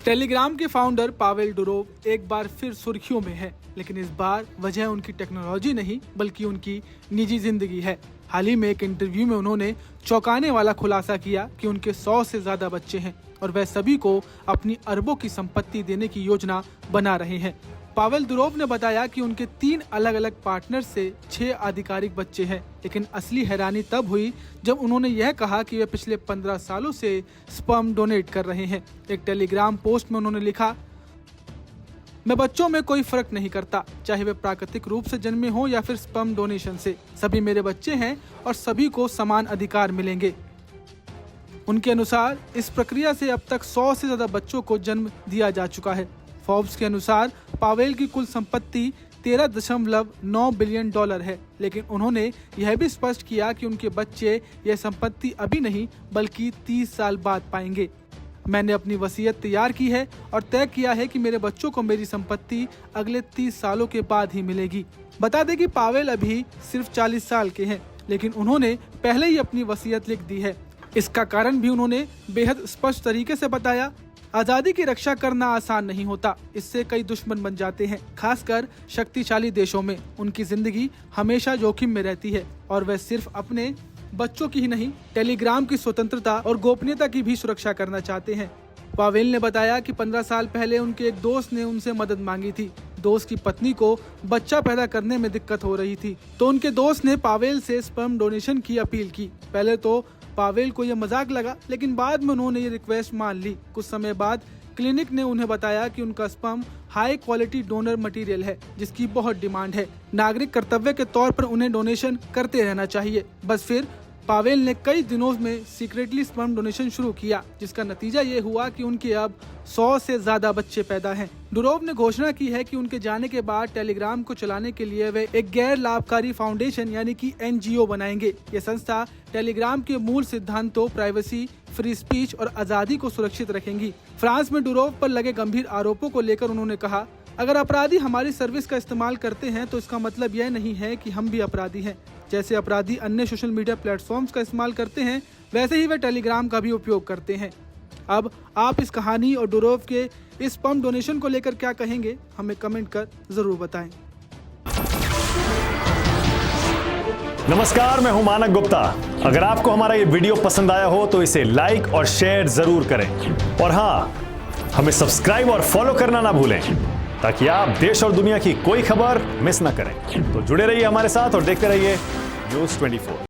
Telegram के founder Pavel Durov एक बार फिर सुर्खियों में है, लेकिन इस बार वजह उनकी टेक्नोलॉजी नहीं बल्कि उनकी निजी जिंदगी है। हाल ही में एक इंटरव्यू में उन्होंने चौंकाने वाला खुलासा किया कि उनके 100 से ज्यादा बच्चे हैं और वह सभी को अपनी अरबों की संपत्ति देने की योजना बना रहे हैं। पावेल डुरोव ने बताया कि उनके 3 अलग अलग पार्टनर से 6 आधिकारिक बच्चे हैं, लेकिन असली हैरानी तब हुई जब उन्होंने यह कहा कि वे पिछले 15 सालों से स्पर्म डोनेट कर रहे हैं। एक टेलीग्राम पोस्ट में उन्होंने लिखा, मैं बच्चों में कोई फर्क नहीं करता, चाहे वे प्राकृतिक रूप से जन्मे हों या फिर स्पर्म डोनेशन से। सभी मेरे बच्चे हैं और सभी को समान अधिकार मिलेंगे। उनके अनुसार इस प्रक्रिया से अब तक 100 से ज्यादा बच्चों को जन्म दिया जा चुका है। फोर्ब्स के अनुसार पावेल की कुल संपत्ति $13.9 बिलियन है, लेकिन उन्होंने यह भी स्पष्ट किया कि उनके बच्चे यह संपत्ति अभी नहीं बल्कि 30 साल बाद पाएंगे। मैंने अपनी वसीयत तैयार की है और तय किया है कि मेरे बच्चों को मेरी संपत्ति अगले 30 सालों के बाद ही मिलेगी। बता दें कि पावेल अभी सिर्फ 40 साल के हैं, लेकिन उन्होंने पहले ही अपनी वसीयत लिख दी है। इसका कारण भी उन्होंने बेहद स्पष्ट तरीके से बताया। आजादी की रक्षा करना आसान नहीं होता, इससे कई दुश्मन बन जाते हैं, खासकर शक्तिशाली देशों में। उनकी जिंदगी हमेशा जोखिम में रहती है और वह सिर्फ अपने बच्चों की ही नहीं, टेलीग्राम की स्वतंत्रता और गोपनीयता की भी सुरक्षा करना चाहते हैं। पावेल ने बताया कि 15 साल पहले उनके एक दोस्त ने उनसे मदद मांगी थी। दोस्त की पत्नी को बच्चा पैदा करने में दिक्कत हो रही थी, तो उनके दोस्त ने पावेल से स्पर्म डोनेशन की अपील की। पहले तो पावेल को यह मजाक लगा, लेकिन बाद में उन्होंने ये रिक्वेस्ट मान ली। कुछ समय बाद क्लिनिक ने उन्हें बताया कि उनका sperm high quality donor material है, जिसकी बहुत डिमांड है। नागरिक कर्तव्य के तौर पर उन्हें डोनेशन करते रहना चाहिए। बस फिर पावेल ने कई दिनों में सीक्रेटली स्पर्म डोनेशन शुरू किया, जिसका नतीजा ये हुआ कि उनके अब 100 से ज्यादा बच्चे पैदा हैं। डुरोव ने घोषणा की है कि उनके जाने के बाद टेलीग्राम को चलाने के लिए वे एक गैर लाभकारी फाउंडेशन यानी कि NGO बनाएंगे। ये संस्था टेलीग्राम के मूल सिद्धांतों, प्राइवेसी, फ्री स्पीच और आजादी को सुरक्षित रखेंगी। फ्रांस में डुरोव पर लगे गंभीर आरोपों को लेकर उन्होंने कहा, अगर अपराधी हमारी सर्विस का इस्तेमाल करते हैं तो इसका मतलब यह नहीं है कि हम भी अपराधी हैं। जैसे अपराधी अन्य सोशल मीडिया प्लेटफॉर्म्स का इस्तेमाल करते हैं, वैसे ही वे टेलीग्राम का भी उपयोग करते हैं। अब आप इस कहानी और डुरोव के इस स्पर्म डोनेशन को लेकर क्या कहेंगे, हमें कमेंट कर जरूर बताएं। नमस्कार, मैं हूं मानक गुप्ता। अगर आपको हमारा ये वीडियो पसंद आया हो तो इसे लाइक और शेयर जरूर करें, और हाँ, हमें सब्सक्राइब और फॉलो करना ना भूलें ताकि आप देश और दुनिया की कोई खबर मिस ना करें। तो जुड़े रहिए हमारे साथ और देखते रहिए News 24।